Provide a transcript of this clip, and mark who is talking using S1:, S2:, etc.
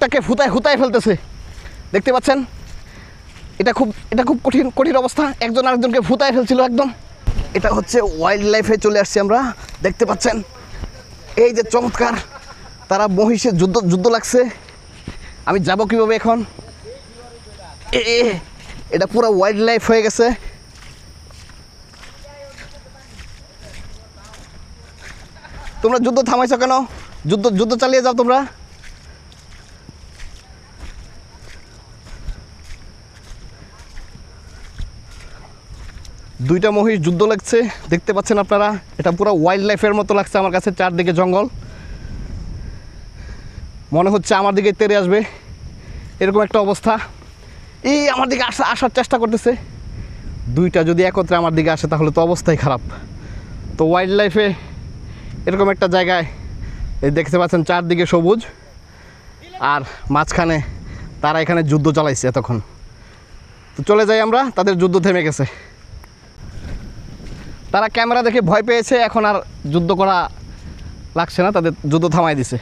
S1: চমৎটাকে হুতায় ফেলতেছে, দেখতে পাচ্ছেন? এটা খুব কঠিন অবস্থা, একজন আরেকজনকে ফুতায় ফেলছিল একদম। এটা হচ্ছে ওয়াইল্ড লাইফে চলে আসছি আমরা, দেখতে পাচ্ছেন এই যে চমৎকার, তারা মহিষের যুদ্ধ লাগছে। আমি যাব কীভাবে এখন? এটা পুরো ওয়াইল্ড লাইফ হয়ে গেছে। তোমরা যুদ্ধ থামাইছো কেন? যুদ্ধ চালিয়ে যাও তোমরা। দুইটা মহিষ যুদ্ধ লাগছে, দেখতে পাচ্ছেন আপনারা। এটা পুরো ওয়াইল্ড লাইফের মতো লাগছে আমার কাছে, চারদিকে জঙ্গল, মনে হচ্ছে আমার দিকে তেড়ে আসবে, এরকম একটা অবস্থা। এই আমার দিকে আসার চেষ্টা করতেছে। দুইটা যদি একত্রে আমার দিকে আসে তাহলে তো অবস্থাই খারাপ। তো ওয়াইল্ড লাইফে এরকম একটা জায়গায় এই দেখতে পাচ্ছেন চারদিকে সবুজ, আর মাঝখানে তারা এখানে যুদ্ধ চালাইছে এতক্ষণ। তো চলে যাই আমরা, তাদের যুদ্ধ থেমে গেছে। তারা ক্যামেরা দেখে ভয় পেয়েছে, এখন আর যুদ্ধ করা লাগছে না, তাদের যুদ্ধ থামাই দিছে।